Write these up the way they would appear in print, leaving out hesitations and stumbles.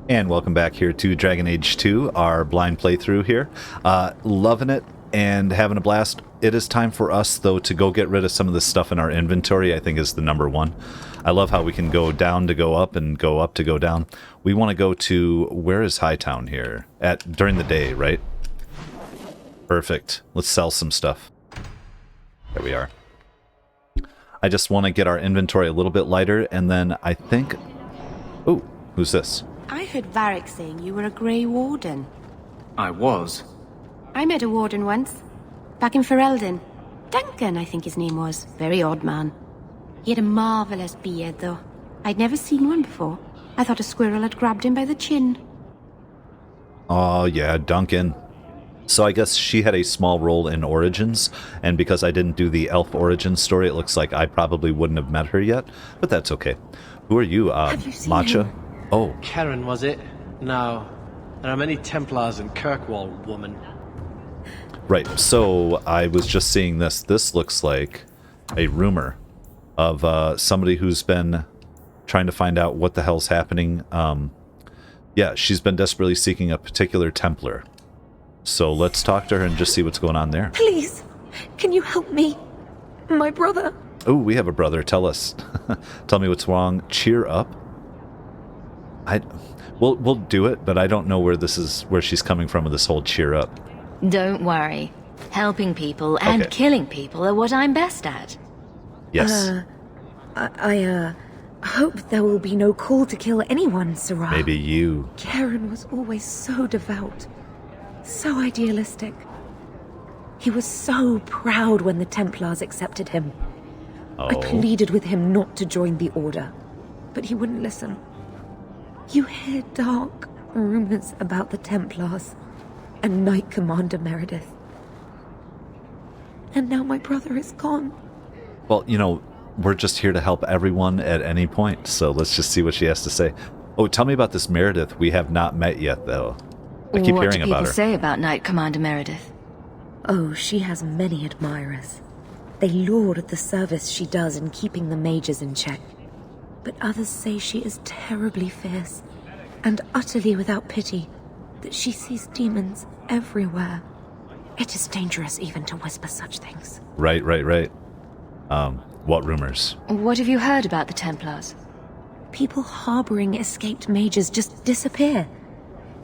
And welcome back here to Dragon Age 2, our blind playthrough here. Loving it and having a blast. It is time for us, though, to go get rid of some of the stuff in our inventory, I think is the number one. I love how we can go down to go up and go up to go down. We want to go to, where is Hightown here? During the day, right? Perfect. Let's sell some stuff. There we are. I just want to get our inventory a little bit lighter, and then I think... Oh, who's this? I heard Varric saying you were a Grey Warden. I was. I met a Warden once, back in Ferelden. Duncan, I think his name was. Very odd man. He had a marvellous beard, though. I'd never seen one before. I thought a squirrel had grabbed him by the chin. Oh, yeah, Duncan. So I guess she had a small role in Origins, and because I didn't do the elf Origins story, it looks like I probably wouldn't have met her yet, but that's okay. Who are you, Have you seen Matcha? him? Oh. Karen, was it? No. There are many Templars in Kirkwall, woman. Right, so I was just seeing this. This looks like a rumor of somebody who's been trying to find out what the hell's happening. Yeah, she's been desperately seeking a particular Templar. So let's talk to her and just see what's going on there. Please, can you help me? My brother. Oh, we have a brother. Tell us. Tell me what's wrong. Cheer up. We'll do it, but I don't know where she's coming from with this whole cheer up. Don't worry. Helping people and killing people are what I'm best at. Yes. I hope there will be no call to kill anyone, Sarah. Maybe you. Karen was always so devout, so idealistic. He was so proud when the Templars accepted him. Oh. I pleaded with him not to join the Order, but he wouldn't listen. You hear dark rumors about the Templars and Knight Commander Meredith. And now my brother is gone. Well, you know, we're just here to help everyone at any point, so let's just see what she has to say. Oh, tell me about this Meredith. We have not met yet, though. I keep hearing about her. What do people say about Knight Commander Meredith? Oh, she has many admirers. They laud the service she does in keeping the mages in check. But others say she is terribly fierce and utterly without pity, that she sees demons everywhere. It is dangerous even to whisper such things. Right. What rumors? What have you heard about the Templars? People harboring escaped mages just disappear.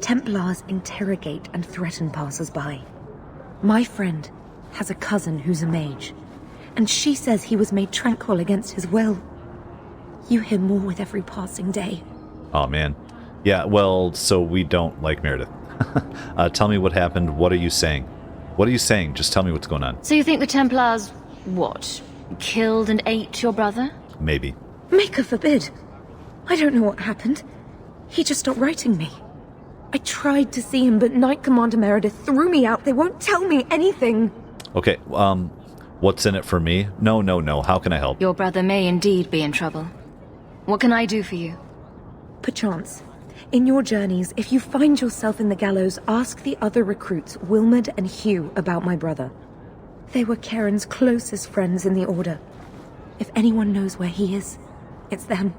Templars interrogate and threaten passers-by. My friend has a cousin who's a mage, and she says he was made tranquil against his will. You hear more with every passing day. Oh, man. Yeah, well, so we don't like Meredith. Tell me what happened. What are you saying? What are you saying? Just tell me what's going on. So you think the Templars, killed and ate your brother? Maybe. Maker forbid. I don't know what happened. He just stopped writing me. I tried to see him, but Knight Commander Meredith threw me out. They won't tell me anything. Okay, what's in it for me? No. How can I help? Your brother may indeed be in trouble. What can I do for you? Perchance. In your journeys, if you find yourself in the gallows, ask the other recruits, Wilmerd and Hugh, about my brother. They were Karen's closest friends in the Order. If anyone knows where he is, it's them.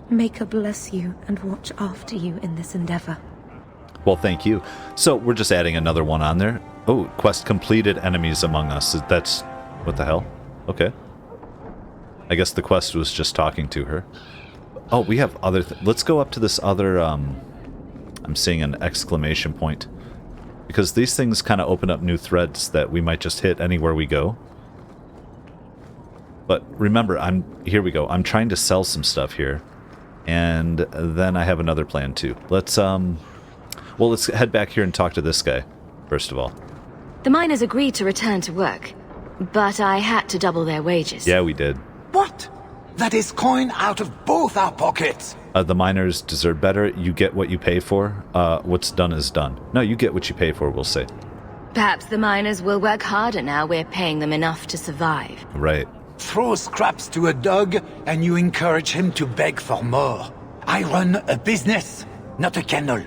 Maker bless you and watch after you in this endeavor. Well, thank you. So, we're just adding another one on there. Oh, quest completed, enemies among us. That's... what the hell? Okay. I guess the quest was just talking to her. Oh, we have other... Let's go up to this other... I'm seeing an exclamation point. Because these things kind of open up new threads that we might just hit anywhere we go. But remember, here we go. I'm trying to sell some stuff here. And then I have another plan, too. Let's head back here and talk to this guy, first of all. The miners agreed to return to work, but I had to double their wages. Yeah, we did. What? That is coin out of both our pockets. The miners deserve better. You get what you pay for. What's done is done. No, you get what you pay for, we'll say. Perhaps the miners will work harder now we're paying them enough to survive. Right. Throw scraps to a dog and you encourage him to beg for more. I run a business, not a kennel.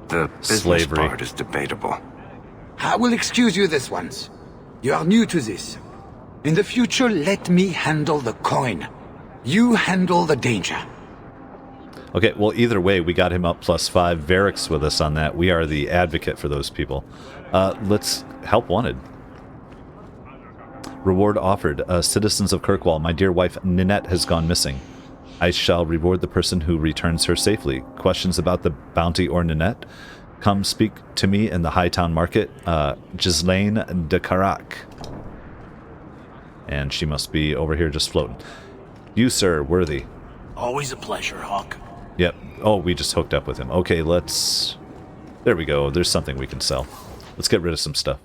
The business Slavery. part is debatable. I will excuse you this once. You are new to this. In the future, let me handle the coin. You handle the danger. Okay, well, either way, we got him up +5. Varric's with us on that. We are the advocate for those people. Let's help wanted. Reward offered. Citizens of Kirkwall, my dear wife Ninette has gone missing. I shall reward the person who returns her safely. Questions about the bounty or Ninette? Come speak to me in the Hightown market. Ghislaine de Carac. And she must be over here just floating. You, sir, worthy. Always a pleasure, Hawk. Yep. Oh, we just hooked up with him. Okay, let's... There we go. There's something we can sell. Let's get rid of some stuff.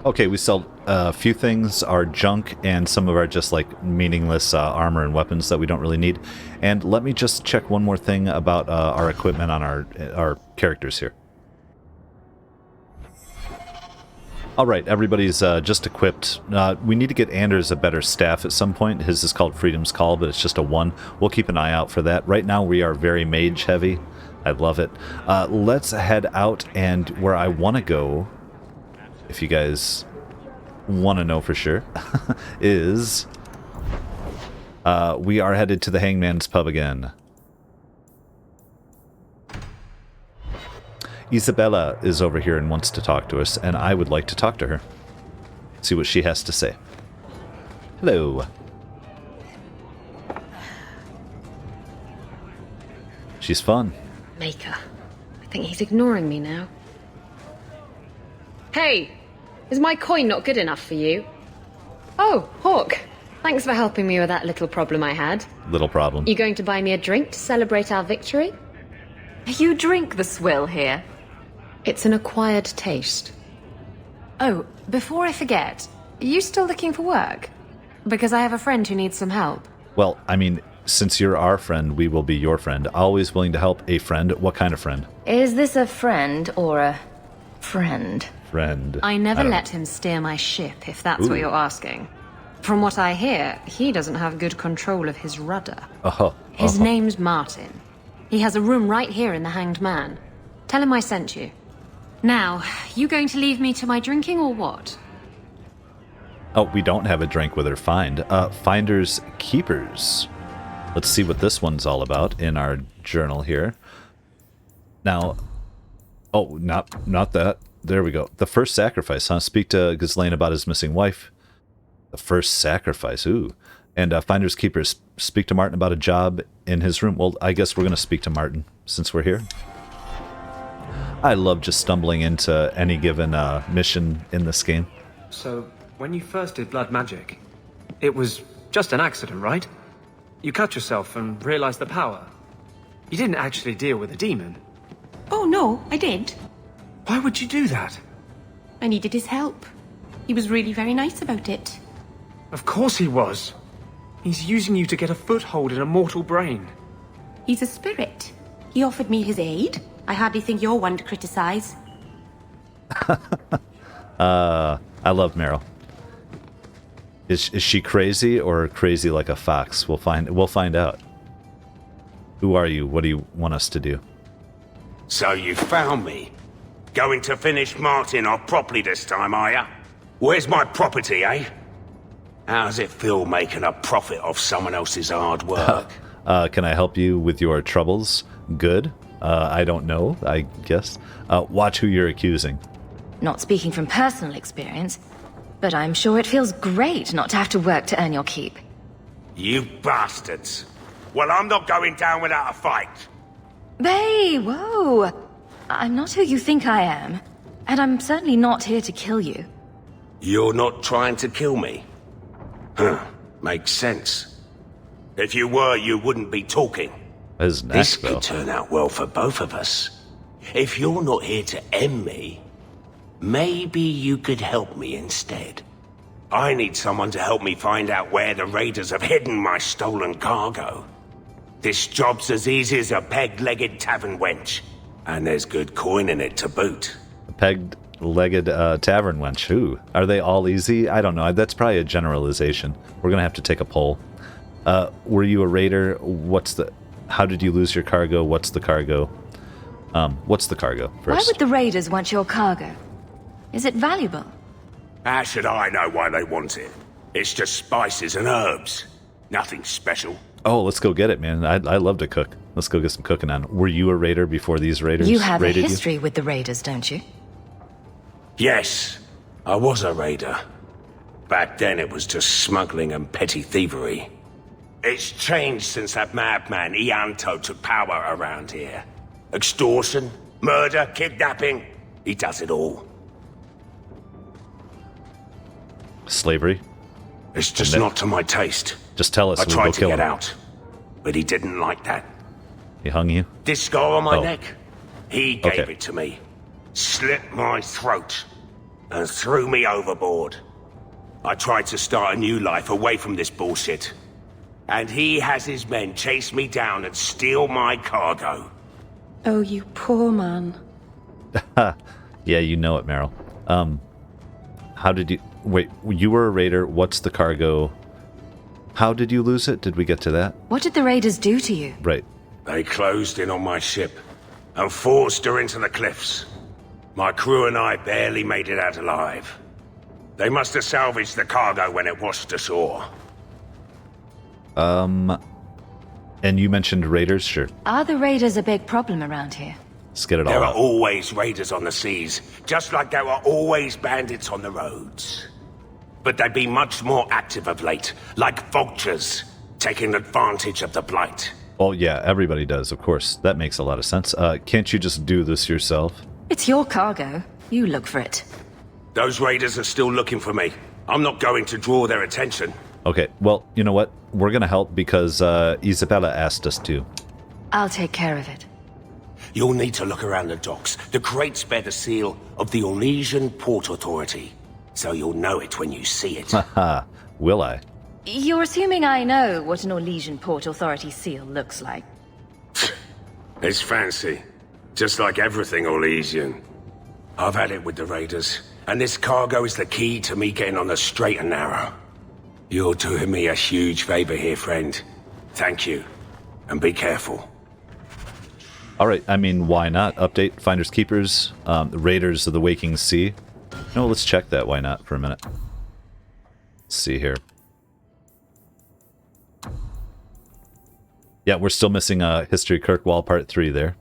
Okay, we sell a few things, our junk, and some of our just, like, meaningless armor and weapons that we don't really need. And let me just check one more thing about our equipment on our characters here. Alright, everybody's just equipped. We need to get Anders a better staff at some point. His is called Freedom's Call, but it's just a 1. We'll keep an eye out for that. Right now we are very mage heavy. I love it. Let's head out, and where I want to go, if you guys want to know for sure, is we are headed to the Hangman's Pub again. Isabela is over here and wants to talk to us, and I would like to talk to her. See what she has to say. Hello. She's fun. Maker. I think he's ignoring me now. Hey! Is my coin not good enough for you? Oh, Hawk. Thanks for helping me with that little problem I had. Little problem. You going to buy me a drink to celebrate our victory? You drink the swill here? It's an acquired taste. Oh, before I forget, are you still looking for work? Because I have a friend who needs some help. Well, I mean, since you're our friend, we will be your friend. Always willing to help a friend. What kind of friend? Is this a friend or a friend? Friend. I never let him steer my ship, if that's what you're asking. From what I hear, he doesn't have good control of his rudder. His name's Martin. He has a room right here in the Hanged Man. Tell him I sent you. Now, you going to leave me to my drinking or what? Oh, we don't have a drink with her find. Finders Keepers. Let's see what this one's all about in our journal here. Now, oh, not that. There we go. The first sacrifice, huh? Speak to Ghislaine about his missing wife. The first sacrifice, ooh. And Finders Keepers, speak to Martin about a job in his room. Well, I guess we're going to speak to Martin since we're here. I love just stumbling into any given mission in this game. So, when you first did blood magic, it was just an accident, right? You cut yourself and realized the power. You didn't actually deal with a demon. Oh, no, I did. Why would you do that? I needed his help. He was really very nice about it. Of course he was. He's using you to get a foothold in a mortal brain. He's a spirit. He offered me his aid. I hardly think you're one to criticize. I love Meryl. Is she crazy or crazy like a fox? We'll find out. Who are you? What do you want us to do? So you found me. Going to finish Martin off properly this time, are ya? Where's my property, eh? How's it feel making a profit off someone else's hard work? Can I help you with your troubles? Good. I don't know, I guess. Watch who you're accusing. Not speaking from personal experience, but I'm sure it feels great not to have to work to earn your keep. You bastards. Well, I'm not going down without a fight. Hey, whoa! I'm not who you think I am, and I'm certainly not here to kill you. You're not trying to kill me? Huh, makes sense. If you were, you wouldn't be talking. This could turn out well for both of us. If you're not here to end me, maybe you could help me instead. I need someone to help me find out where the raiders have hidden my stolen cargo. This job's as easy as a peg-legged tavern wench. And there's good coin in it to boot. A peg-legged tavern wench. Ooh, are they all easy? I don't know. That's probably a generalization. We're going to have to take a poll. Were you a raider? How did you lose your cargo? What's the cargo? What's the cargo first? Why would the raiders want your cargo? Is it valuable? How should I know why they want it? It's just spices and herbs. Nothing special. Oh, let's go get it, man. I love to cook. Let's go get some cooking on. Were you a raider before these raiders You have a raided history with the raiders, don't you? Yes, I was a raider. Back then it was just smuggling and petty thievery. It's changed since that madman Ianto took power around here. Extortion, murder, kidnapping. He does it all. Slavery? It's just not to my taste. Just tell us. I We'll tried go to kill get him. out, but he didn't like that. He hung you? This scar on my Oh. neck, he gave Okay. it to me. Slit my throat and threw me overboard. I tried to start a new life away from this bullshit. And he has his men chase me down and steal my cargo. Oh, you poor man. Yeah, you know it, Meryl. How did you... Wait, you were a raider. What's the cargo? How did you lose it? Did we get to that? What did the raiders do to you? Right. They closed in on my ship and forced her into the cliffs. My crew and I barely made it out alive. They must have salvaged the cargo when it washed ashore. And you mentioned raiders? Sure. Are the raiders a big problem around here? Let's get it all There are out. always raiders on the seas, just like there are always bandits on the roads. But they've been much more active of late, like vultures, taking advantage of the blight. Well, yeah, everybody does, of course. That makes a lot of sense. Can't you just do this yourself? It's your cargo. You look for it. Those raiders are still looking for me. I'm not going to draw their attention. Okay, well, you know what? We're going to help because Isabela asked us to. I'll take care of it. You'll need to look around the docks. The crates bear the seal of the Orlesian Port Authority, so you'll know it when you see it. Haha, will I? You're assuming I know what an Orlesian Port Authority seal looks like. It's fancy. Just like everything Orlesian. I've had it with the raiders, and this cargo is the key to me getting on the straight and narrow. You're doing me a huge favor here, friend. Thank you. And be careful. All right, I mean, why not? Update, Finders Keepers, Raiders of the Waking Sea. No, let's check that. Why not for a minute? Let's see here. Yeah, we're still missing History Kirkwall Part 3 there.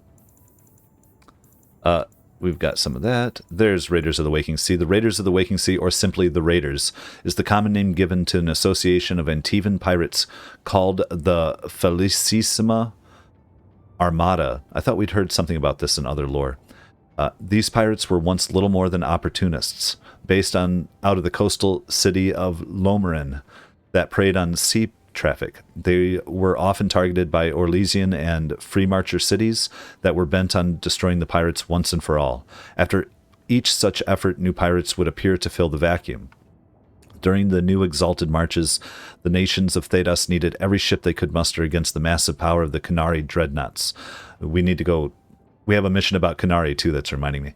We've got some of that. There's Raiders of the Waking Sea. The Raiders of the Waking Sea, or simply the Raiders, is the common name given to an association of Antivan pirates called the Felicissima Armada. I thought we'd heard something about this in other lore. These pirates were once little more than opportunists, based out of the coastal city of Lomerin that preyed on sea traffic. They were often targeted by Orlesian and Free Marcher cities that were bent on destroying the pirates once and for all. After each such effort, new pirates would appear to fill the vacuum. During the new exalted marches, the nations of Thedas needed every ship they could muster against the massive power of the Canary dreadnoughts. We need to go... We have a mission about Canary, too, that's reminding me.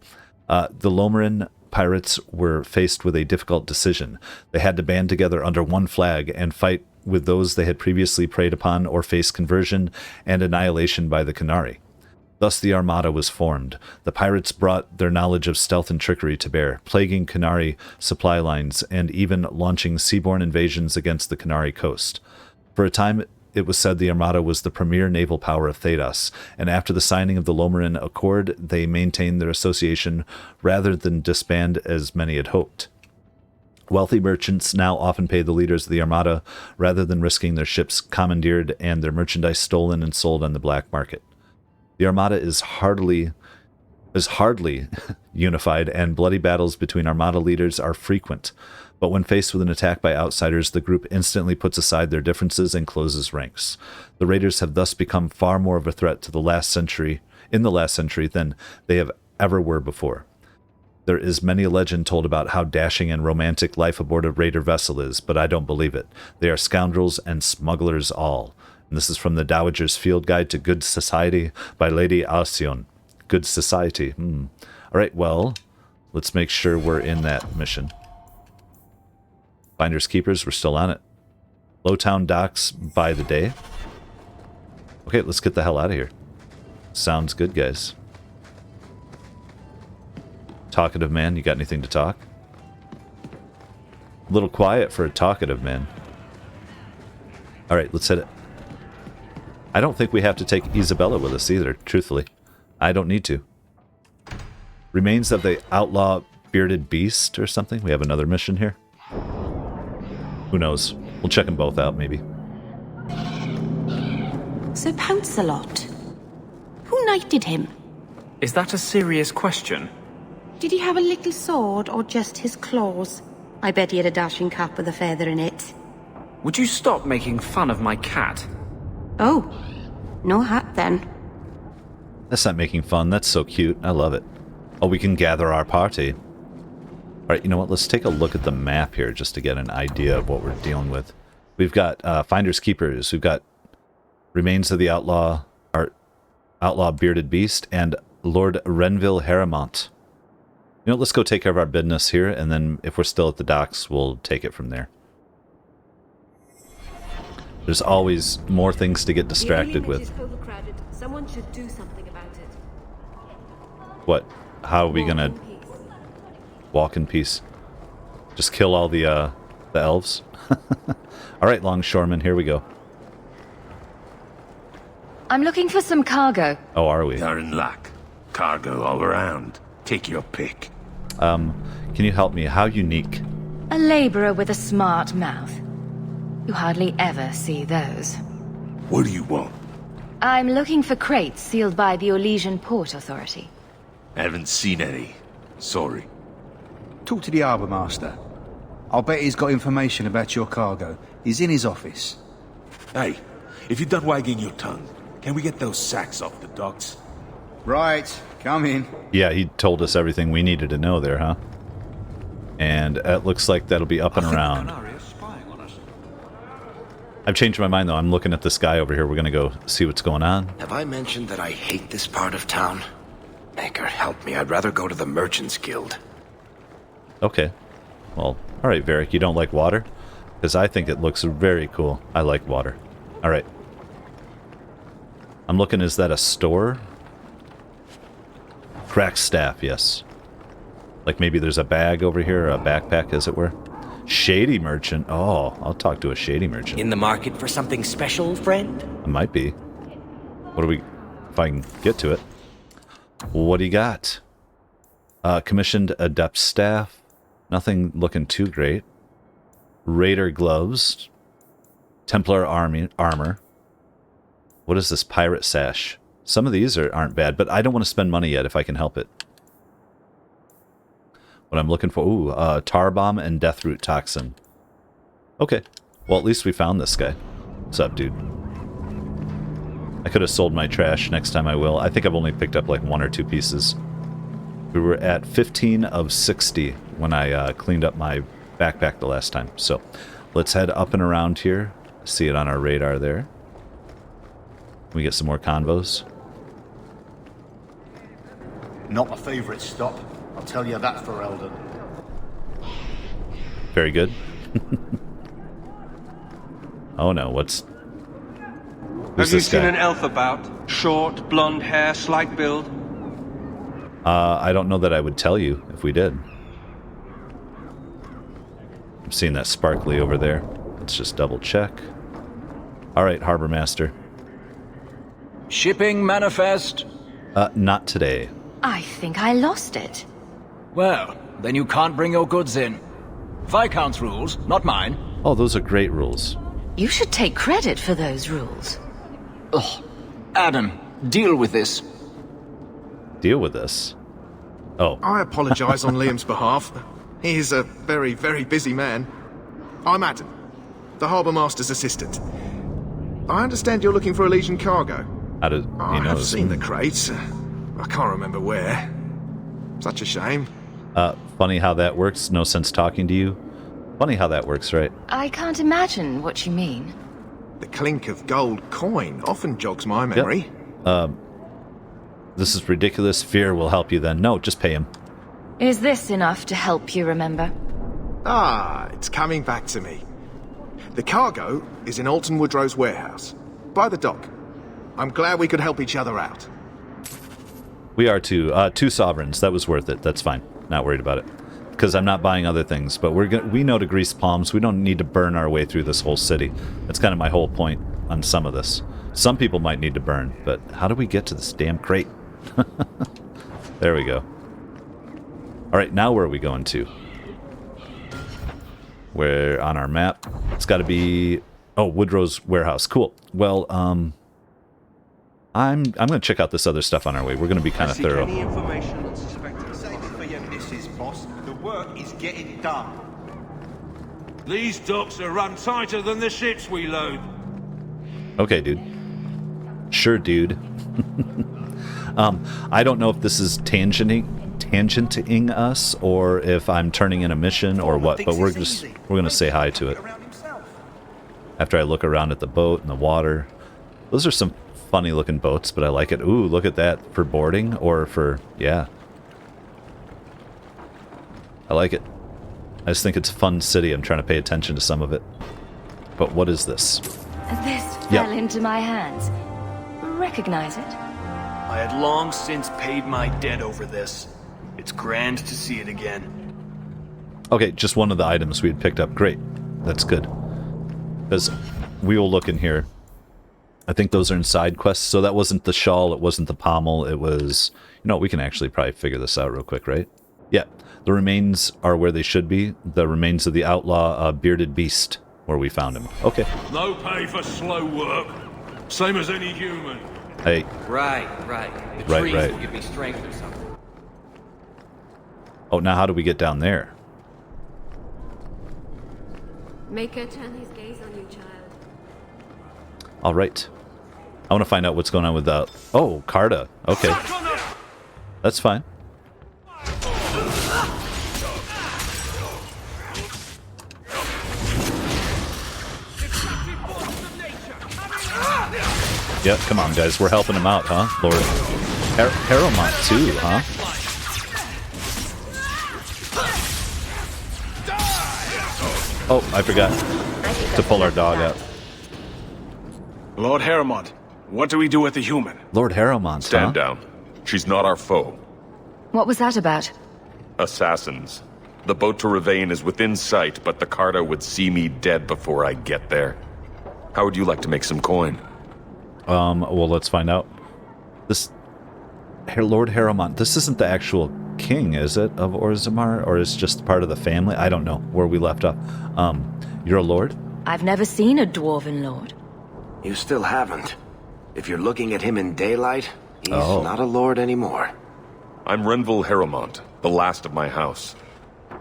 The Lomerin pirates were faced with a difficult decision. They had to band together under one flag and fight with those they had previously preyed upon or face conversion and annihilation by the Canary. Thus the Armada was formed. The pirates brought their knowledge of stealth and trickery to bear, plaguing Canary supply lines and even launching seaborne invasions against the Canary coast. For a time, it was said the Armada was the premier naval power of Thedas, and after the signing of the Lomerin Accord, they maintained their association rather than disband as many had hoped. Wealthy merchants now often pay the leaders of the Armada rather than risking their ships commandeered and their merchandise stolen and sold on the black market. The Armada is hardly unified, and bloody battles between Armada leaders are frequent. But when faced with an attack by outsiders, the group instantly puts aside their differences and closes ranks. The raiders have thus become far more of a threat to the last century than they have ever were before. There is many a legend told about how dashing and romantic life aboard a raider vessel is, but I don't believe it. They are scoundrels and smugglers all. And this is from the Dowager's Field Guide to Good Society by Lady Alcyone. Good Society. All right, well, let's make sure we're in that mission. Finders Keepers, we're still on it. Lowtown Docks by the day. Okay, let's get the hell out of here. Sounds good, guys. Talkative man, you got anything to talk? A little quiet for a talkative man. Alright, let's hit it. I don't think we have to take Isabela with us either, truthfully. I don't need to. Remains of the outlaw bearded beast or something? We have another mission here. Who knows? We'll check them both out, maybe. Sir Pouncelot. Who knighted him? Is that a serious question? Did he have a little sword or just his claws? I bet he had a dashing cap with a feather in it. Would you stop making fun of my cat? Oh, no hat then. That's not making fun. That's so cute. I love it. Oh, we can gather our party. Alright, you know what? Let's take a look at the map here just to get an idea of what we're dealing with. We've got Finders Keepers. We've got Remains of the Outlaw Bearded Beast, and Lord Renville Harrowmont. You know, let's go take care of our business here, and then if we're still at the docks, we'll take it from there. There's always more things to get distracted with. Someone should do something about it. What? How are we gonna walk in peace? Just kill all the elves? Alright, longshoremen, here we go. I'm looking for some cargo. Oh, are we? You're in luck. Cargo all around. Take your pick. Can you help me? How unique? A laborer with a smart mouth. You hardly ever see those. What do you want? I'm looking for crates sealed by the Orlesian Port Authority. Haven't seen any. Sorry. Talk to the harbour master. I'll bet he's got information about your cargo. He's in his office. Hey, if you're done wagging your tongue, can we get those sacks off the docks? Right, come in. Yeah, he told us everything we needed to know there, huh? And it looks like that'll be up and around. I've changed my mind, though. I'm looking at this guy over here. We're going to go see what's going on. Have I mentioned that I hate this part of town? Maker, help me. I'd rather go to the Merchants Guild. Okay. Well, alright, Varric. You don't like water? Because I think it looks very cool. I like water. Alright. I'm looking, is that a store? Cracked staff, yes. Like maybe there's a bag over here, or a backpack, as it were. Shady merchant. Oh, I'll talk to a shady merchant. In the market for something special, friend? I might be. What do we... If I can get to it. What do you got? Commissioned adept staff. Nothing looking too great. Raider gloves. Templar armor. What is this? Pirate sash. Some of these aren't bad, but I don't want to spend money yet if I can help it. What I'm looking for... Ooh, tar bomb and deathroot toxin. Okay. Well, at least we found this guy. What's up, dude? I could have sold my trash. Next time I will. I think I've only picked up like 1 or 2 pieces. We were at 15 of 60 when I cleaned up my backpack the last time. So, let's head up and around here. See it on our radar there. Can we get some more convos? Not my favourite stop. I'll tell you that for Eldon. Very good. Oh no, what's... Who's Have you this seen guy? an elf about? Short, blonde hair, slight build? I don't know that I would tell you if we did. I'm seeing that sparkly over there. Let's just double check. Alright, Harbor Master. Shipping manifest? Not today. I think I lost it. Well, then you can't bring your goods in. Viscount's rules, not mine. Oh, those are great rules. You should take credit for those rules. Ugh. Adam, deal with this. Deal with this? Oh. I apologise on Liam's behalf. He is a very, very busy man. I'm Adam, the Harbour Master's assistant. I understand you're looking for Elysian cargo. How did he know I have this? seen the crates. I can't remember where. Such a shame. Funny how that works. No sense talking to you. Funny how that works, right? I can't imagine what you mean. The clink of gold coin often jogs my memory. Yep. This is ridiculous. Fear will help you then. No, just pay him. Is this enough to help you remember? Ah, it's coming back to me. The cargo is in Alton Woodrow's warehouse, by the dock. I'm glad we could help each other out. We are too. 2 sovereigns. That was worth it. That's fine. Not worried about it. Because I'm not buying other things. But we know to grease palms. We don't need to burn our way through this whole city. That's kind of my whole point on some of this. Some people might need to burn, but how do we get to this damn crate? There we go. Alright, now where are we going to? Where on our map? It's got to be... Oh, Woodrow's warehouse. Cool. Well, I'm going to check out this other stuff on our way. We're going to be kind of thorough. Any information on suspected for your missus, boss. The work is getting done. These docks are run tighter than the ships we load. Okay, dude. Sure, dude. I don't know if this is tangenting us or if I'm turning in a mission or what, but we're going to say hi to it. After I look around at the boat and the water. Those are some funny looking boats, but I like it. Ooh, look at that. For boarding or for... Yeah. I like it. I just think it's a fun city. I'm trying to pay attention to some of it. But what is this? This fell into my hands. Recognize it? I had long since paid my debt over this. It's grand to see it again. Okay, just one of the items we had picked up. Great. That's good. Because we will look in here. I think those are in side quests. So that wasn't the shawl. It wasn't the pommel. It was... You know, we can actually probably figure this out real quick, right? Yeah. The remains are where they should be. The remains of the outlaw bearded beast, where we found him. Okay. No pay for slow work. Same as any human. Hey. Right. The trees right. will give me strength or something. Oh, now how do we get down there? Make her turn his gaze on you, child. All right. I want to find out what's going on with the... Oh, Carta. Okay. That's fine. Yep, come on, guys. We're helping him out, huh? Lord. Harrowmont, too, huh? Oh, I forgot to pull our dog out. Lord Harrowmont, what do we do with the human? Lord Harrowmont, Stand down. She's not our foe. What was that about? Assassins. The boat to Ravane is within sight, but the Carta would see me dead before I get there. How would you like to make some coin? Well, let's find out. This... Lord Harrowmont, this isn't the actual king, is it, of Orzammar? Or is it just part of the family? I don't know where we left off. You're a lord? I've never seen a dwarven lord. You still haven't. If you're looking at him in daylight, he's not a lord anymore. I'm Renville Harrowmont, the last of my house.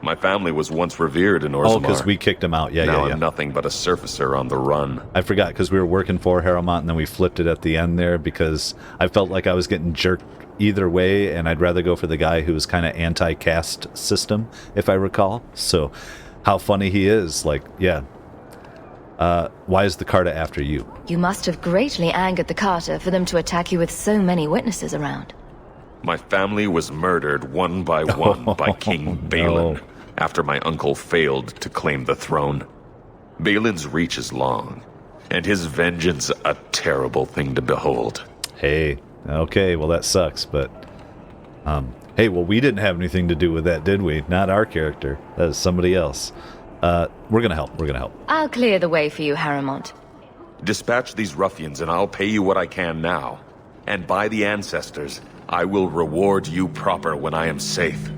My family was once revered in Orzammar. Oh, because we kicked him out. Now I'm nothing but a surfacer on the run. I forgot, because we were working for Harrowmont, and then we flipped it at the end there, because I felt like I was getting jerked either way, and I'd rather go for the guy who was kind of anti-caste system, if I recall. So, how funny he is. Like, yeah. Why is the Carta after you? You must have greatly angered the Carta for them to attack you with so many witnesses around. My family was murdered one by one by King Balin after my uncle failed to claim the throne. Balin's reach is long, and his vengeance a terrible thing to behold. Hey, okay, well that sucks, but... hey, well we didn't have anything to do with that, did we? Not our character. That is somebody else. We're gonna help, I'll clear the way for you, Harrowmont. Dispatch these ruffians and I'll pay you what I can now. And by the ancestors, I will reward you proper when I am safe.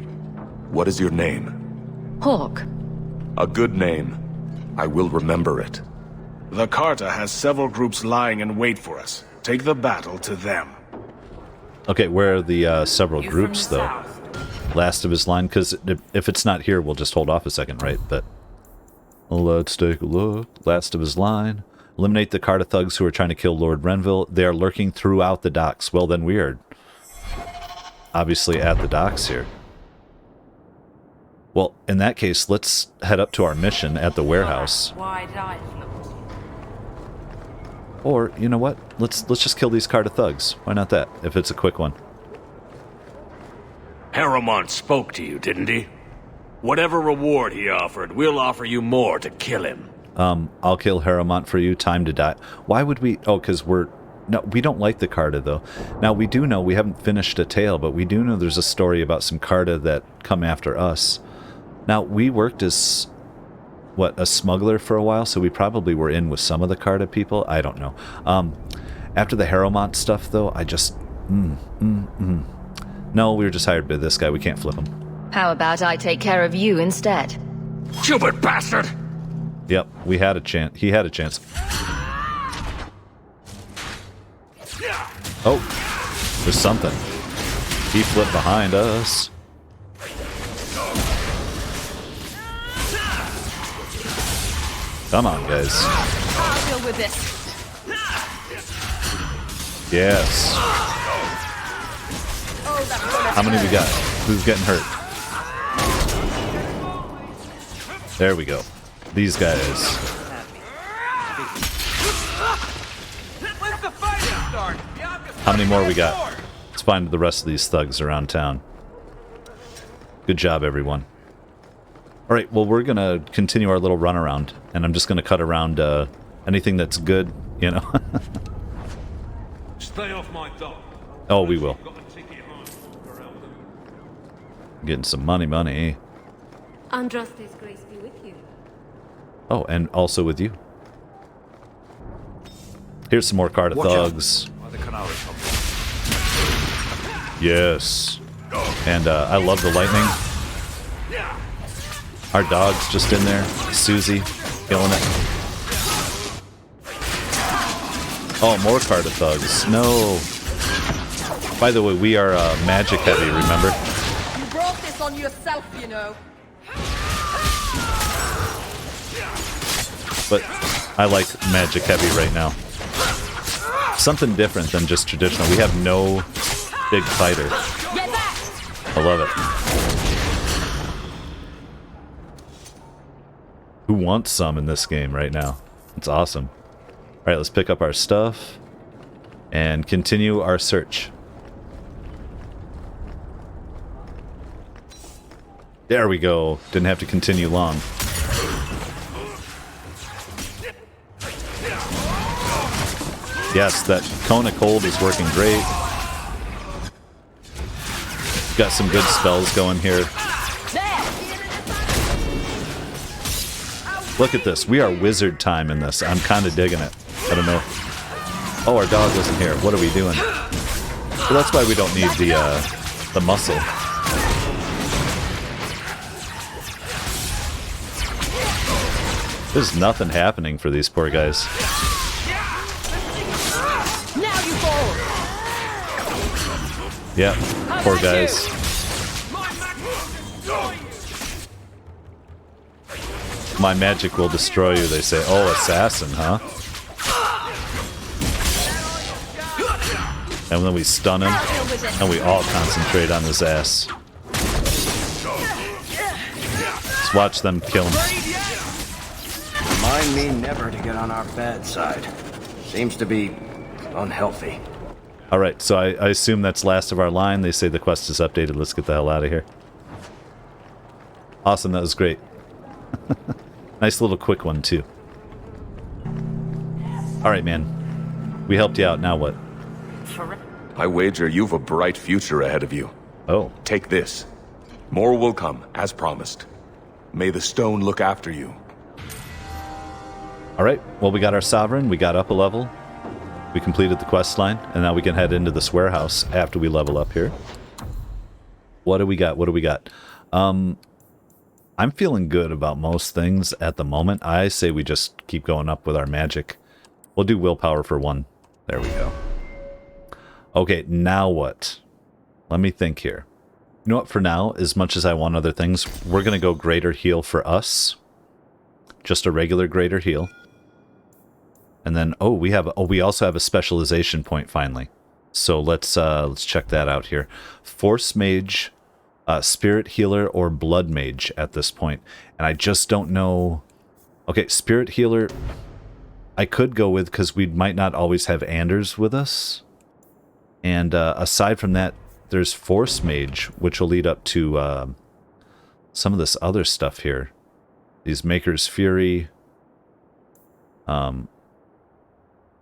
What is your name? Hawk. A good name. I will remember it. The Carta has several groups lying in wait for us. Take the battle to them. Okay, where are the several groups, though? Last of his line, because if it's not here, we'll just hold off a second, right? But let's take a look. Last of his line. Eliminate the Carta thugs who are trying to kill Lord Renville. They are lurking throughout the docks. Well, then we are obviously at the docks here. Well, in that case, let's head up to our mission at the warehouse. Or, you know what? Let's just kill these Carta thugs. Why not that, if it's a quick one? Harrowmont spoke to you, didn't he? Whatever reward he offered, we'll offer you more to kill him. I'll kill Harrowmont for you. Time to die. Why would we... Oh, because we're... No, we don't like the Carta, though. Now, we do know... We haven't finished a tale, but we do know there's a story about some Carta that come after us. Now, we worked as... What, a smuggler for a while? So we probably were in with some of the Carta people? I don't know. After the Harrowmont stuff, though, I just... No, we were just hired by this guy. We can't flip him. How about I take care of you instead? Stupid bastard! Yep, we had a chance. He had a chance. Oh, there's something. He flipped behind us. Come on, guys. I'll deal with this. Yes. How many we got? Who's getting hurt? There we go. These guys. How many more we got? Let's find the rest of these thugs around town. Good job, everyone. Alright, well, we're going to continue our little run around, and I'm just going to cut around anything that's good, you know. Stay off my dock. Oh, we will. Getting some money. Andraste's grace be with you. Oh, and also with you. Here's some more Carta thugs. Yes. And I love the lightning. Our dog's just in there. Susie, killing it. Oh, more Carta thugs. No. By the way, we are magic heavy, remember? You brought this on yourself, you know. But I like magic heavy right now. Something different than just traditional. We have no big fighter. I love it. Who wants some in this game right now? It's awesome. Alright, let's pick up our stuff and continue our search. There we go. Didn't have to continue long. Yes, that cone of cold is working great. Got some good spells going here. Look at this. We are wizard time in this. I'm kind of digging it. I don't know. Oh, our dog wasn't here. What are we doing? Well, that's why we don't need the muscle. There's nothing happening for these poor guys. Now you fall. Yeah, poor guys. My magic will destroy you, they say. Oh, assassin, huh? And then we stun him, and we all concentrate on his ass. Let's watch them kill him. Remind me never to get on our bad side. Seems to be unhealthy. Alright, so I assume that's last of our line. They say the quest is updated. Let's get the hell out of here. Awesome, that was great. Nice little quick one, too. Alright, man. We helped you out. Now what? I wager you've a bright future ahead of you. Oh. Take this. More will come, as promised. May the stone look after you. Alright, well, we got our sovereign. We got up a level. We completed the quest line. And now we can head into this warehouse after we level up here. What do we got? What do we got? I'm feeling good about most things at the moment. I say we just keep going up with our magic. We'll do willpower for one. There we go. Okay, now what? Let me think here. You know what, for now, as much as I want other things, we're going to go greater heal for us. Just a regular greater heal. And then, we also have a specialization point finally. So let's check that out here. Force Mage, Spirit Healer, or Blood Mage at this point. And I just don't know. Okay, Spirit Healer I could go with because we might not always have Anders with us. And aside from that, there's Force Mage, which will lead up to some of this other stuff here. These Maker's Fury,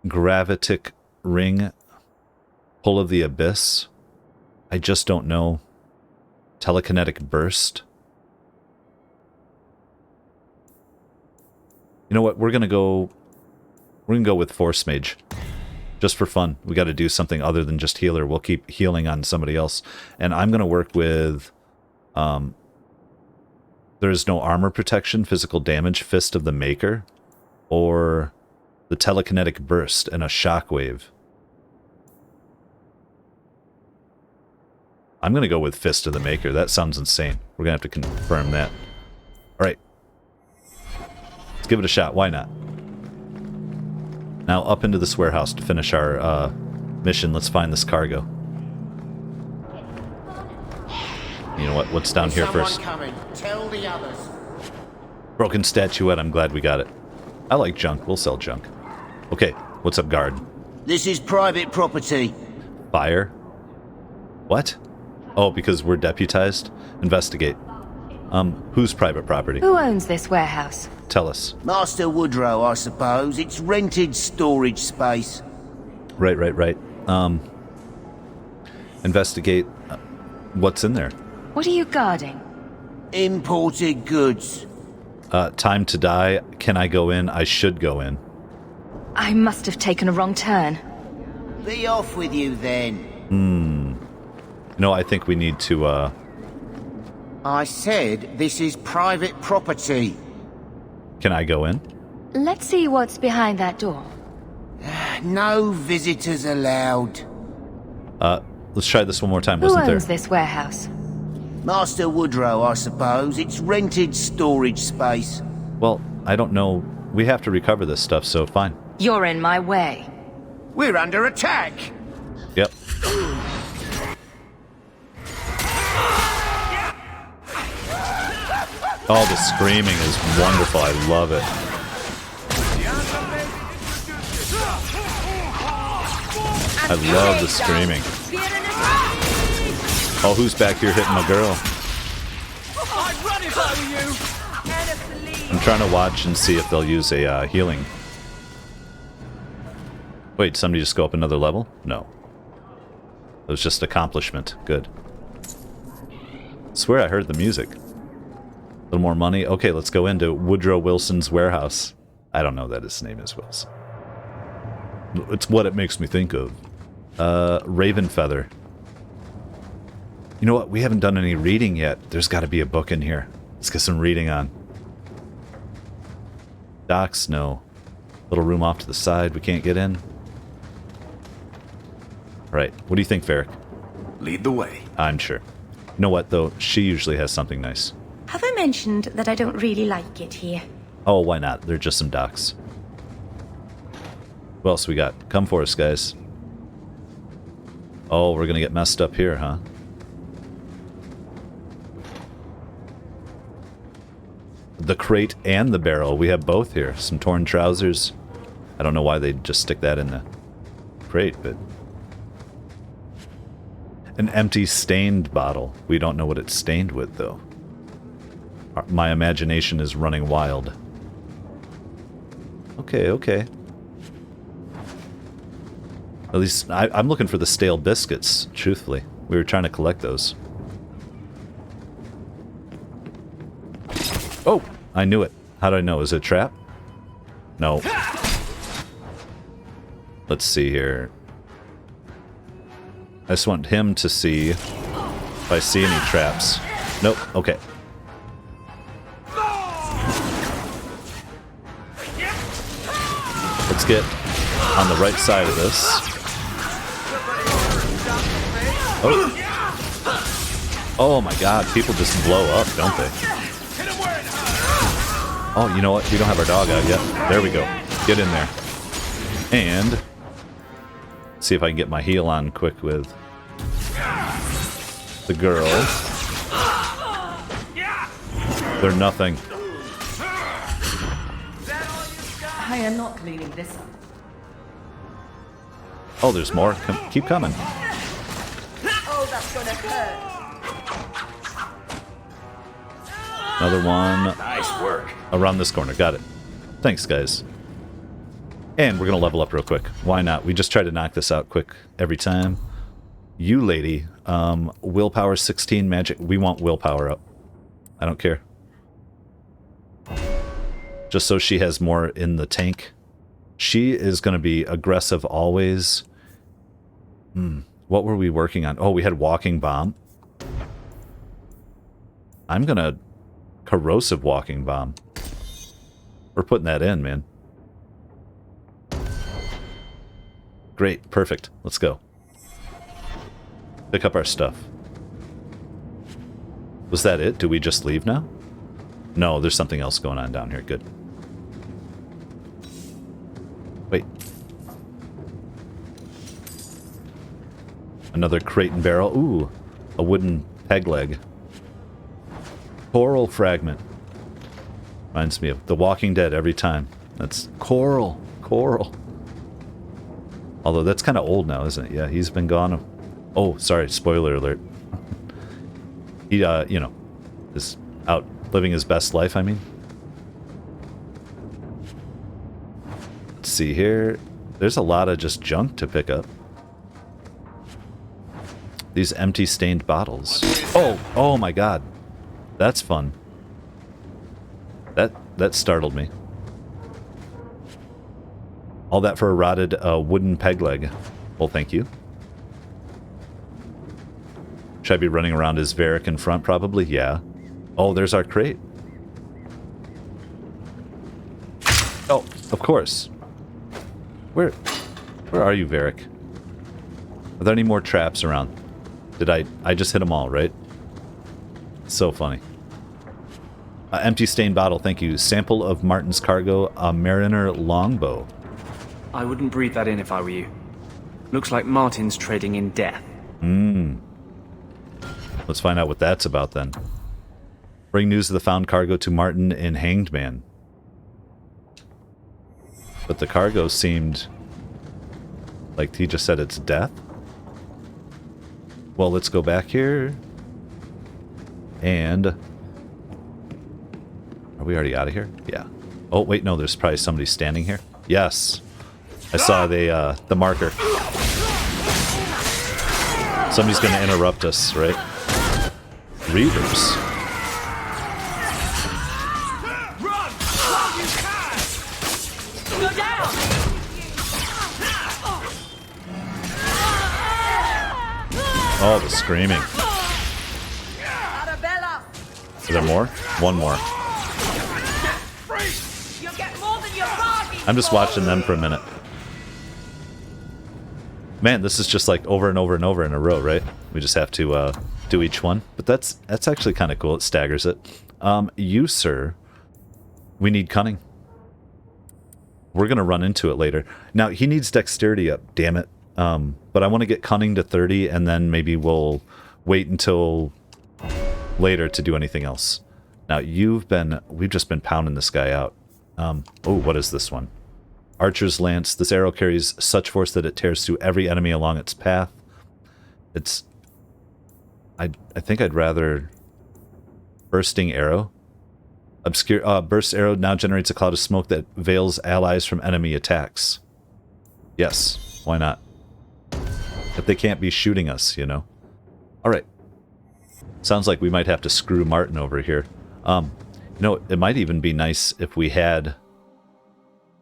Gravitic Ring, Pull of the Abyss. I just don't know. Telekinetic Burst. You know what? We're gonna go with Force Mage. Just for fun. We got to do something other than just healer. We'll keep healing on somebody else. And I'm going to work with... there is no armor protection, physical damage, Fist of the Maker, or the telekinetic burst and a shockwave. I'm going to go with Fist of the Maker. That sounds insane. We're going to have to confirm that. All right. Let's give it a shot. Why not? Now up into this warehouse to finish our mission. Let's find this cargo. You know what? What's down here first? Coming. Tell the others. Broken statuette. I'm glad we got it. I like junk. We'll sell junk. Okay. What's up, guard? This is private property. Fire? What? Oh, because we're deputized? Investigate. Whose private property? Who owns this warehouse? Tell us. Master Woodrow, I suppose. It's rented storage space. Right. Investigate. What's in there? What are you guarding? Imported goods. Time to die. Can I go in? I should go in. I must have taken a wrong turn. Be off with you, then. No, I think we need to, I said this is private property. Can I go in? Let's see what's behind that door. No visitors allowed. Let's try this one more time. Who Wasn't there? owns this warehouse? Master Woodrow, I suppose. It's rented storage space. Well, I don't know. We have to recover this stuff, so fine. You're in my way. We're under attack. Yep. Oh, the screaming is wonderful. I love it. I love the screaming. Oh, who's back here hitting my girl? I'm trying to watch and see if they'll use a healing. Wait, somebody just go up another level? No. It was just accomplishment. Good. Swear I heard the music. A little more money. Okay, let's go into Woodrow Wilson's warehouse. I don't know that his name is Wilson. It's what it makes me think of. Raven Feather. You know what? We haven't done any reading yet. There's got to be a book in here. Let's get some reading on. Docks? No. Little room off to the side. We can't get in. Right. What do you think, Varric? Lead the way. I'm sure. You know what, though? She usually has something nice. Have I mentioned that I don't really like it here? Oh, why not? They're just some docks. What else we got? Come for us, guys. Oh, we're gonna get messed up here, huh? The crate and the barrel. We have both here. Some torn trousers. I don't know why they'd just stick that in the crate, but... An empty stained bottle. We don't know what it's stained with, though. My imagination is running wild. Okay, okay. At least, I'm looking for the stale biscuits, truthfully. We were trying to collect those. Oh! I knew it. How did I know? Is it a trap? No. Let's see here. I just want him to see if I see any traps. Nope. Okay. Let's get on the right side of this. Oh. Oh my god, people just blow up, don't they? Oh, you know what? We don't have our dog out yet. There we go. Get in there. And see if I can get my heal on quick with the girl. They're nothing. I am not cleaning this up. Oh, there's more. Keep coming. Oh, that's gonna hurt. Another one. Nice work. Around this corner. Got it. Thanks, guys. And we're going to level up real quick. Why not? We just try to knock this out quick every time. You lady, willpower 16 magic. We want willpower up. I don't care. Just so she has more in the tank. She is going to be aggressive always. What were we working on? Oh, we had walking bomb. I'm going to corrosive walking bomb. We're putting that in, man. Great, perfect. Let's go. Pick up our stuff. Was that it? Do we just leave now? No, there's something else going on down here. Good. Wait. Another crate and barrel. Ooh, a wooden peg leg. Coral fragment. Reminds me of The Walking Dead every time. That's coral. Coral. Although that's kind of old now, isn't it? Yeah, he's been gone. Oh, sorry, spoiler alert. He, you know, is out living his best life, I mean. Let's see here. There's a lot of just junk to pick up. These empty stained bottles. Oh my god. That's fun. That startled me. All that for a rotted wooden peg leg. Well, thank you. Should I be running around as Varric in front? Probably, yeah. Oh, there's our crate. Oh, of course. Where are you, Varric? Are there any more traps around? Did I just hit them all, right? So funny. Empty stained bottle, thank you. Sample of Martin's cargo, a Mariner longbow. I wouldn't breathe that in if I were you. Looks like Martin's trading in death. Let's find out what that's about then. Bring news of the found cargo to Martin in Hanged Man. But the cargo seemed like he just said it's death. Well, let's go back here. And... are we already out of here? Yeah. Oh, wait, no, there's probably somebody standing here. Yes. I saw the marker. Somebody's going to interrupt us, right? Reavers. Go down! Oh, the screaming. Isabela! Is there more? One more. You'll get more than your bargain. I'm just watching them for a minute. Man, this is just like over and over and over in a row, right? We just have to do each one. But that's actually kind of cool. It staggers it. You, sir, we need cunning. We're going to run into it later. Now, he needs dexterity up, damn it. But I want to get cunning to 30, and then maybe we'll wait until later to do anything else. Now, we've just been pounding this guy out. Oh, what is this one? Archer's Lance. This arrow carries such force that it tears through every enemy along its path. I think I'd rather... Bursting Arrow. Obscure burst arrow now generates a cloud of smoke that veils allies from enemy attacks. Yes, why not? But they can't be shooting us, you know. Alright. Sounds like we might have to screw Martin over here. You know, it might even be nice if we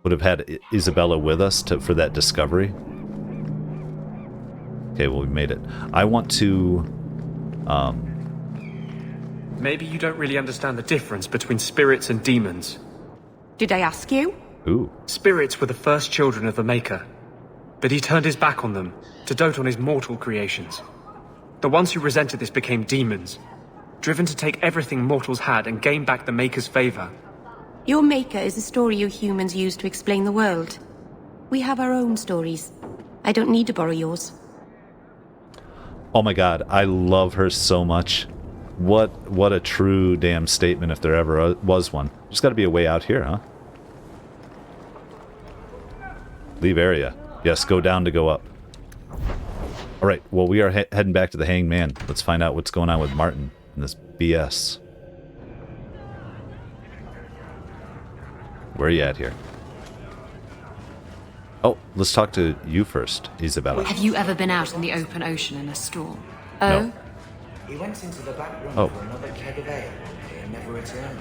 would have had Isabela with us for that discovery. Okay, well, we made it. I want to... Maybe you don't really understand the difference between spirits and demons. Did I ask you? Ooh. Spirits were the first children of the Maker, but he turned his back on them to dote on his mortal creations. The ones who resented this became demons, driven to take everything mortals had and gain back the Maker's favor. Your Maker is a story you humans use to explain the world. We have our own stories. I don't need to borrow yours. Oh my god, I love her so much. What a true damn statement if there ever was one. There's got to be a way out here, huh? Leave area. Yes, go down to go up. Alright, well, we are heading back to the Hanged Man. Let's find out what's going on with Martin and this BS. Where are you at here? Oh, let's talk to you first, Isabela. Have you ever been out in the open ocean in a storm? No. He went into the back room for another keg of ale and never returned.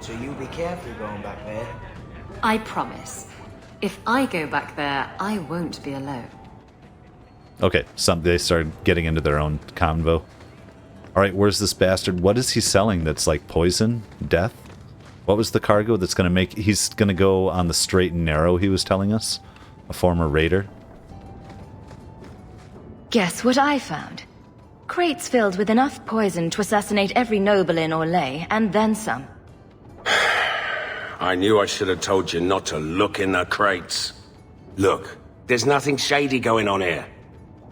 So you be careful going back there. I promise. If I go back there, I won't be alone. Okay, they started getting into their own convo. Alright, where's this bastard? What is he selling that's like poison? Death? What was the cargo that's going to make... He's going to go on the straight and narrow, he was telling us? A former raider? Guess what I found? Crates filled with enough poison to assassinate every noble in Orlais, and then some. I knew I should have told you not to look in the crates. Look, there's nothing shady going on here.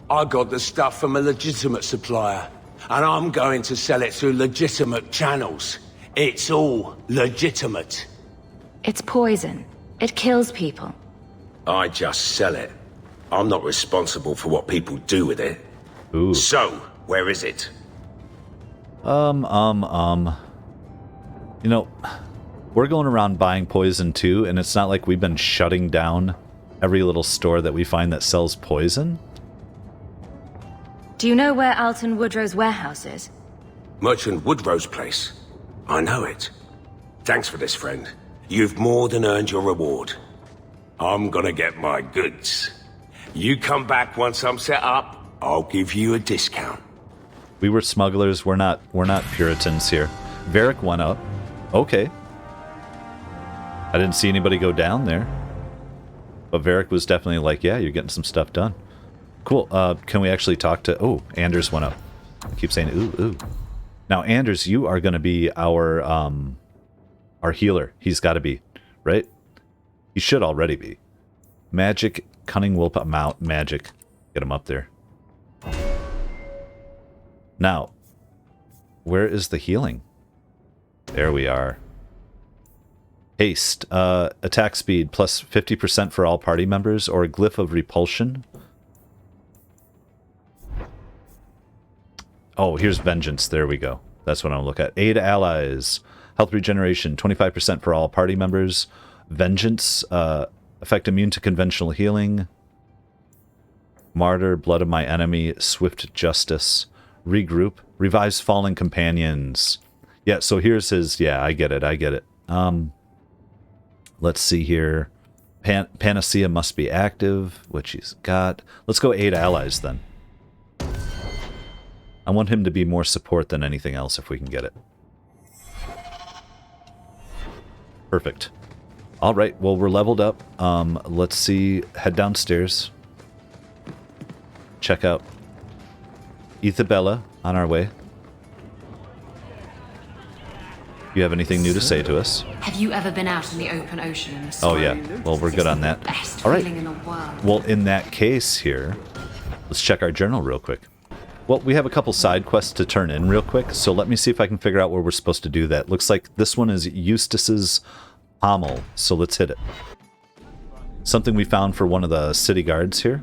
I got the stuff from a legitimate supplier, and I'm going to sell it through legitimate channels. It's all legitimate. It's poison. It kills people. I just sell it. I'm not responsible for what people do with it. Ooh. So, where is it? You know, we're going around buying poison too, and it's not like we've been shutting down every little store that we find that sells poison. Do you know where Alton Woodrow's warehouse is? Merchant Woodrow's place. I know it. Thanks for this, friend. You've more than earned your reward. I'm gonna get my goods. You come back once I'm set up, I'll give you a discount. We were smugglers, we're not Puritans here. Varric went up. Okay. I didn't see anybody go down there. But Varric was definitely like, yeah, you're getting some stuff done. Cool. Can we actually talk to... Oh, Anders went up. I keep saying, ooh. Now, Anders, you are going to be our healer. He's got to be, right? He should already be. Magic, cunning willpower, mount, magic. Get him up there. Now, where is the healing? There we are. Haste. Attack speed plus 50% for all party members, or a glyph of repulsion. Oh, here's vengeance. There we go. That's what I'll look at. Aid allies. Health regeneration. 25% for all party members. Vengeance. Effect immune to conventional healing. Martyr. Blood of my enemy. Swift justice. Regroup. Revives fallen companions. Yeah, so here's his... Yeah, I get it. Let's see here. Panacea must be active, which he's got. Let's go aid allies then. I want him to be more support than anything else if we can get it. Perfect. All right, well, we're leveled up. Let's see. Head downstairs. Check out Isabela on our way. You have anything new to say to us? Have you ever been out in the open ocean in the Oh yeah, well we're good on that. Best All right. feeling in the world. Well, in that case here, let's check our journal real quick. Well, we have a couple side quests to turn in real quick, so let me see if I can figure out where we're supposed to do that. Looks like this one is Eustace's pommel, so let's hit it. Something we found for one of the city guards here.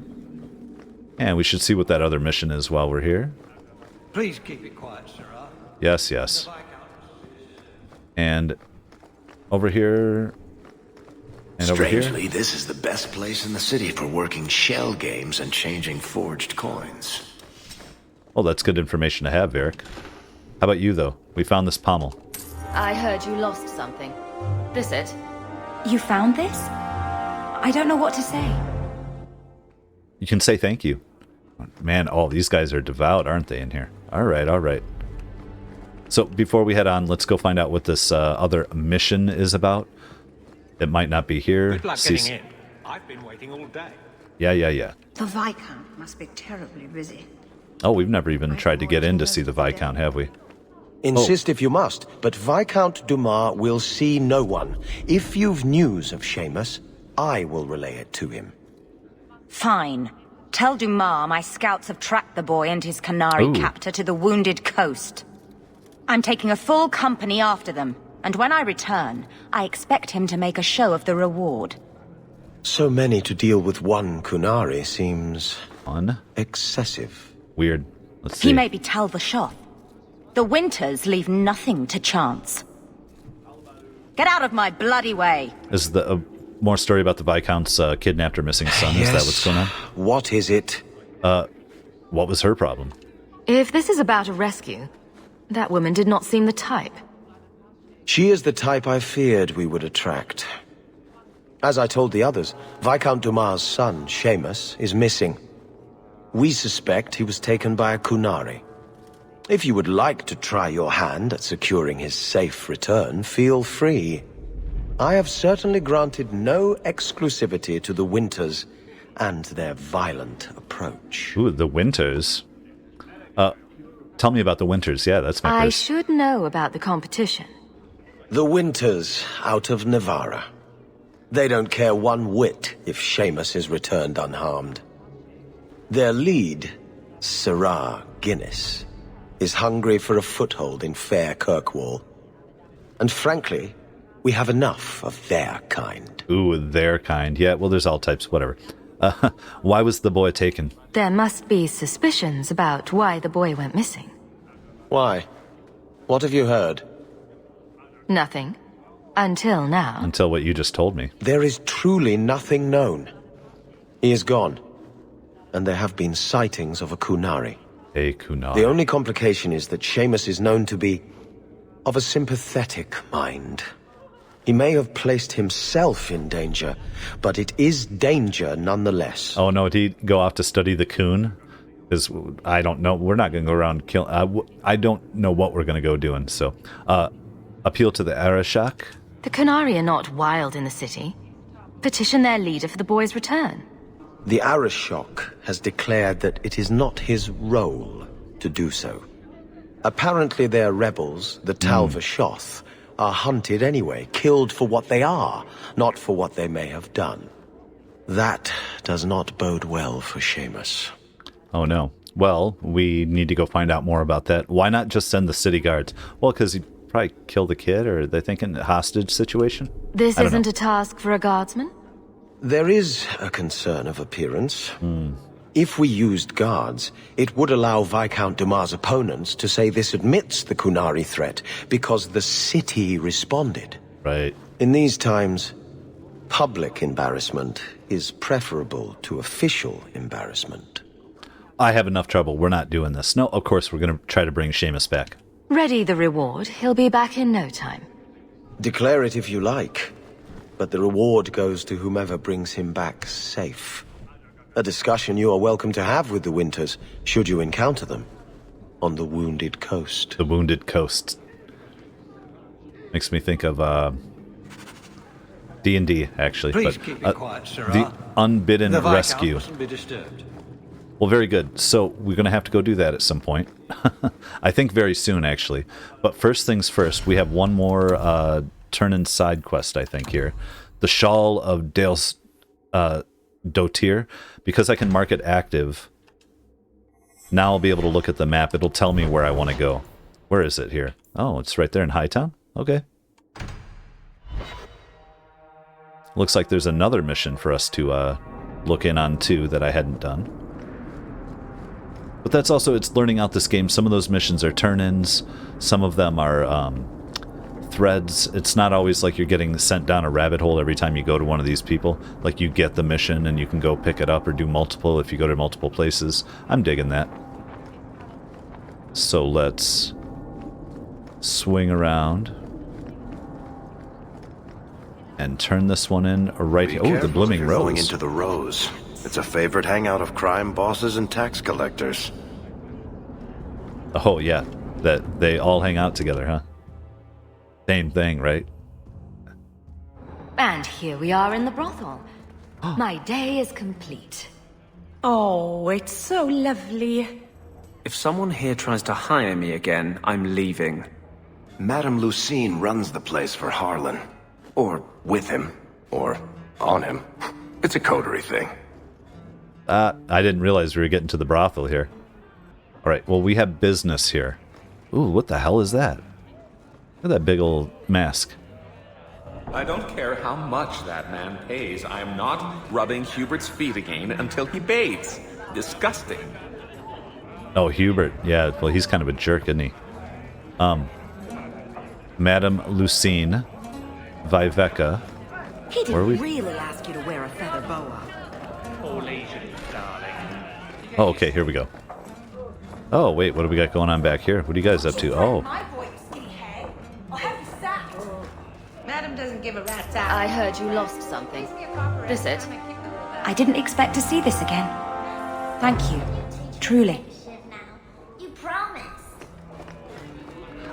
And we should see what that other mission is while we're here. Please keep it quiet, sirrah. Yes. And over here, and over here. Strangely, this is the best place in the city for working shell games and changing forged coins. Oh, that's good information to have, Varric. How about you, though? We found this pommel. I heard you lost something. This it? You found this? I don't know what to say. You can say thank you. Man, these guys are devout, aren't they, in here? All right. So, before we head on, let's go find out what this other mission is about. It might not be here. Good luck getting in. I've been waiting all day. Yeah. The Viscount must be terribly busy. Oh, we've never even tried to get in to see the Viscount, have we? Insist if you must, but Viscount Dumas will see no one. If you've news of Seamus, I will relay it to him. Fine. Tell Dumas my scouts have tracked the boy and his Canary captor to the Wounded Coast. I'm taking a full company after them, and when I return, I expect him to make a show of the reward. So many to deal with one Kunari seems... excessive. Weird. Let's see. He may be Tal the Shoth. The Winters leave nothing to chance. Get out of my bloody way! Is the more story about the Viscount's kidnapped or missing son? Yes. Is that what's going on? What is it? What was her problem? If this is about a rescue, that woman did not seem the type. She is the type I feared we would attract. As I told the others, Viscount Dumas' son, Seamus, is missing. We suspect he was taken by a Kunari. If you would like to try your hand at securing his safe return, feel free. I have certainly granted no exclusivity to the Winters and their violent approach. Ooh, the Winters? Tell me about the Winters. Yeah, that's my first. I should know about the competition. The Winters out of Navarra. They don't care one whit if Seamus is returned unharmed. Their lead, Sirrah Guinness, is hungry for a foothold in fair Kirkwall. And frankly, we have enough of their kind. Ooh, their kind. Yeah, well, there's all types, whatever. Why was the boy taken? There must be suspicions about why the boy went missing. Why? What have you heard? Nothing. Until now. Until what you just told me. There is truly nothing known. He is gone. And there have been sightings of a Kunari. A Kunari. The only complication is that Seamus is known to be of a sympathetic mind. He may have placed himself in danger, but it is danger nonetheless. Oh no, did he go off to study the coon? Because I don't know. We're not going to go around killing. I don't know what we're going to go doing. So, appeal to the Arashak. The Kunari are not wild in the city. Petition their leader for the boy's return. The Arashok has declared that it is not his role to do so. Apparently their rebels, the Talvashoth, are hunted anyway, killed for what they are, not for what they may have done. That does not bode well for Seamus. Oh no. Well, we need to go find out more about that. Why not just send the city guards? Well, because he'd probably kill the kid, or are they thinking a hostage situation? This isn't a task for a guardsman? There is a concern of appearance. If we used guards, it would allow Viscount Dumas' opponents to say this admits the Kunari threat, because the city responded. Right. In these times, public embarrassment is preferable to official embarrassment. I have enough trouble. We're not doing this. No, of course, we're going to try to bring Seamus back. Ready the reward. He'll be back in no time. Declare it if you like, but the reward goes to whomever brings him back safe. A discussion you are welcome to have with the Winters, should you encounter them, on the Wounded Coast. The Wounded Coast. Makes me think of, D&D, actually. Please but, keep it quiet, Sirrah. The Unbidden The Viscount Rescue. mustn't be disturbed. Well, very good. So we're going to have to go do that at some point. I think very soon, actually. But first things first, we have one more turn-in side quest, I think, here. The Shawl of Dale's Dotir. Because I can mark it active, now I'll be able to look at the map. It'll tell me where I want to go. Where is it here? Oh, it's right there in Hightown? Okay. Looks like there's another mission for us to look in on, too, that I hadn't done. But that's also, it's learning out this game. Some of those missions are turn-ins. Some of them are threads. It's not always like you're getting sent down a rabbit hole every time you go to one of these people. Like you get the mission and you can go pick it up or do multiple if you go to multiple places. I'm digging that. So let's swing around and turn this one in right here. Oh, the Blooming Rose. Going into the Rose. It's a favorite hangout of crime bosses and tax collectors. Oh, yeah. That they all hang out together, huh? Same thing, right? And here we are in the brothel. My day is complete. Oh, it's so lovely. If someone here tries to hire me again, I'm leaving. Madame Lucine runs the place for Harlan. Or with him. Or on him. It's a coterie thing. I didn't realize we were getting to the brothel here. Alright, well, we have business here. Ooh, what the hell is that? Look at that big old mask. I don't care how much that man pays. I'm not rubbing Hubert's feet again until he bathes. Disgusting. Oh, Hubert. Yeah, well, he's kind of a jerk, isn't he? Madame Lucine. Viveka. He didn't really ask you to wear a feather boa. All leisurely, darling. Oh, okay, here we go. Oh, wait, what do we got going on back here? What are you guys up to? Oh. Madam doesn't I heard you lost something. This it? I didn't expect to see this again. Thank you. Truly. You promised.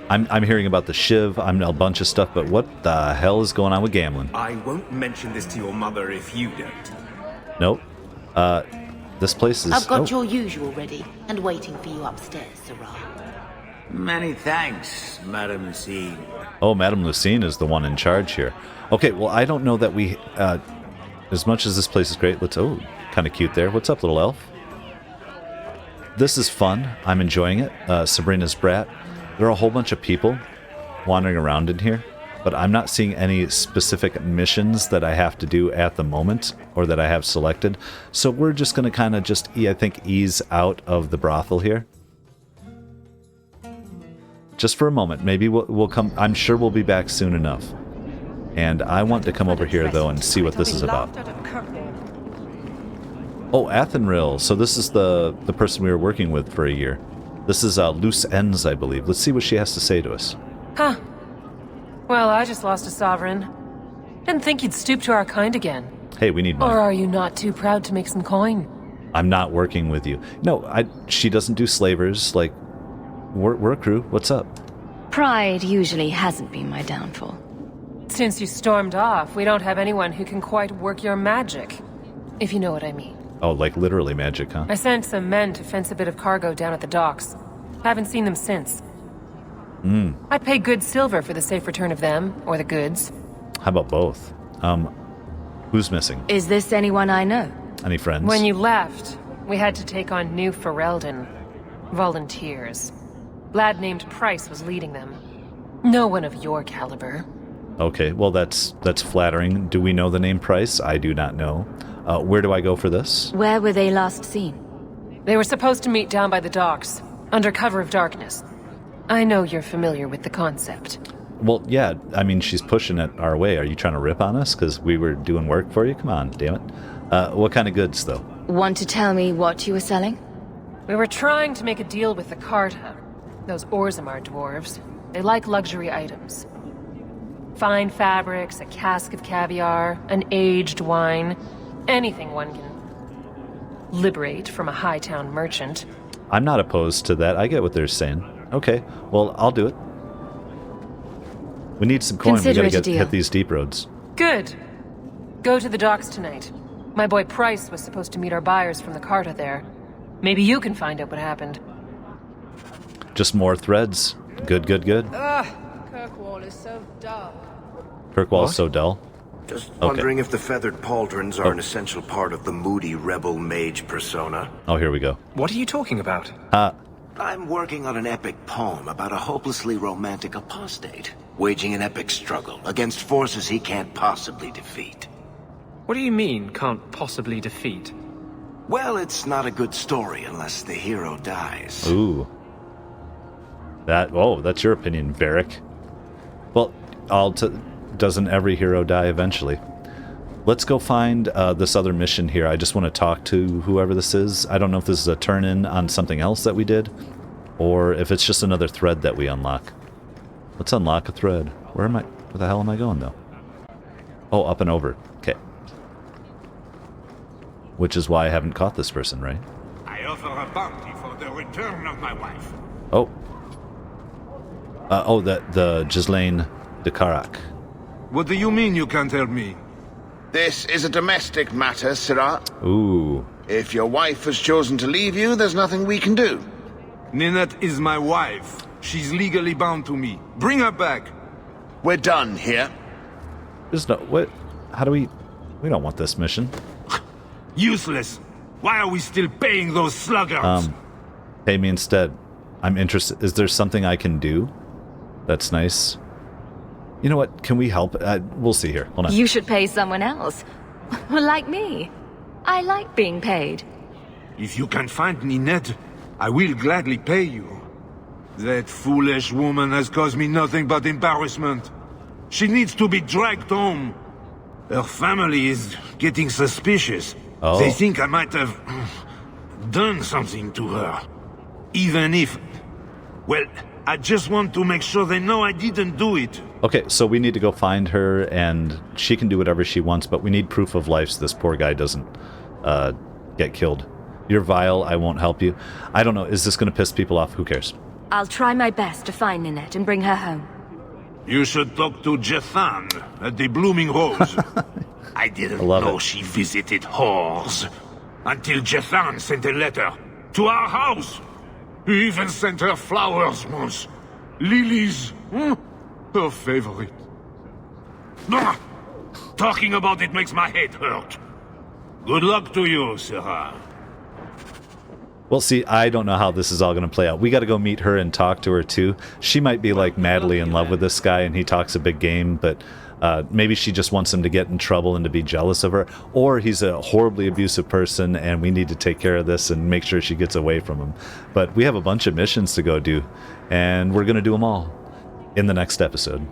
I'm hearing about the Shiv, I'm a bunch of stuff, but what the hell is going on with gambling? I won't mention this to your mother if you don't. Nope. This place is... I've got your usual ready and waiting for you upstairs, Sirrah. Many thanks, Madame Lucine. Oh, Madame Lucine is the one in charge here. Okay, well, I don't know that we... as much as this place is great, let's... Oh, kind of cute there. What's up, little elf? This is fun. I'm enjoying it. Sabrina's brat. There are a whole bunch of people wandering around in here, but I'm not seeing any specific missions that I have to do at the moment or that I have selected. So we're just going to kind of just, I think, ease out of the brothel here. Just for a moment. Maybe we'll come... I'm sure we'll be back soon enough. And I want to come over here, though, and see what this is about. Oh, Athenril. So this is the person we were working with for a year. This is Loose Ends, I believe. Let's see what she has to say to us. Huh. Well, I just lost a sovereign. Didn't think you'd stoop to our kind again. Hey, we need money. Or are you not too proud to make some coin? I'm not working with you. No, she doesn't do slavers. Like, we're a crew. What's up? Pride usually hasn't been my downfall. Since you stormed off, we don't have anyone who can quite work your magic. If you know what I mean. Oh, like literally magic, huh? I sent some men to fence a bit of cargo down at the docks. Haven't seen them since. I'd pay good silver for the safe return of them, or the goods. How about both? Who's missing? Is this anyone I know? Any friends? When you left, we had to take on New Ferelden. Volunteers. Lad named Price was leading them. No one of your caliber. Okay, well that's flattering. Do we know the name Price? I do not know. Where do I go for this? Where were they last seen? They were supposed to meet down by the docks, under cover of darkness. I know you're familiar with the concept. Well, yeah, I mean, she's pushing it our way. Are you trying to rip on us? Because we were doing work for you? Come on, damn it. What kind of goods, though? Want to tell me what you were selling? We were trying to make a deal with the Carta. Those Orzammar dwarves. They like luxury items. Fine fabrics, a cask of caviar, an aged wine. Anything one can liberate from a Hightown merchant. I'm not opposed to that. I get what they're saying. Okay, well, I'll do it. We need some coin. We gotta hit these deep roads. Good. Go to the docks tonight. My boy Price was supposed to meet our buyers from the Carta there. Maybe you can find out what happened. Just more threads. Good, good, good. Ugh, Kirkwall is so dull. Kirkwall's so dull? Just wondering if the feathered pauldrons are an essential part of the moody rebel mage persona. Oh, here we go. What are you talking about? I'm working on an epic poem about a hopelessly romantic apostate, waging an epic struggle against forces he can't possibly defeat. What do you mean, can't possibly defeat? Well, it's not a good story unless the hero dies. Ooh. That's your opinion, Varric. Well, doesn't every hero die eventually? Let's go find this other mission here. I just want to talk to whoever this is. I don't know if this is a turn-in on something else that we did, or if it's just another thread that we unlock. Let's unlock a thread. Where the hell am I going, though? Oh, up and over. Okay. Which is why I haven't caught this person, right? I offer a bounty for the return of my wife. Oh. The Ghislaine de Carac. What do you mean you can't help me? This is a domestic matter, Sirrah. Ooh. If your wife has chosen to leave you, there's nothing we can do. Ninette is my wife. She's legally bound to me. Bring her back. We're done here. There's no... What? How do we... We don't want this mission. Useless. Why are we still paying those sluggards? Pay me instead. I'm interested. Is there something I can do? That's nice. You know what? Can we help? We'll see here. Hold on. You should pay someone else. Like me. I like being paid. If you can find Ninette, I will gladly pay you. That foolish woman has caused me nothing but embarrassment. She needs to be dragged home. Her family is getting suspicious. Oh. They think I might have done something to her. Even if... Well, I just want to make sure they know I didn't do it. Okay, so we need to go find her, and she can do whatever she wants, but we need proof of life so this poor guy doesn't get killed. You're vile, I won't help you. I don't know, is this going to piss people off? Who cares? I'll try my best to find Ninette and bring her home. You should talk to Jethan at the Blooming Hose. I didn't know she visited whores until Jethan sent a letter to our house. He even sent her flowers once. Lilies. Her favorite. Talking about it makes my head hurt. Good luck to you, Sarah. Well, see, I don't know how this is all going to play out. We got to go meet her and talk to her, too. She might be, like, madly in love with this guy, and he talks a big game, but maybe she just wants him to get in trouble and to be jealous of her. Or he's a horribly abusive person, and we need to take care of this and make sure she gets away from him. But we have a bunch of missions to go do, and we're going to do them all in the next episode.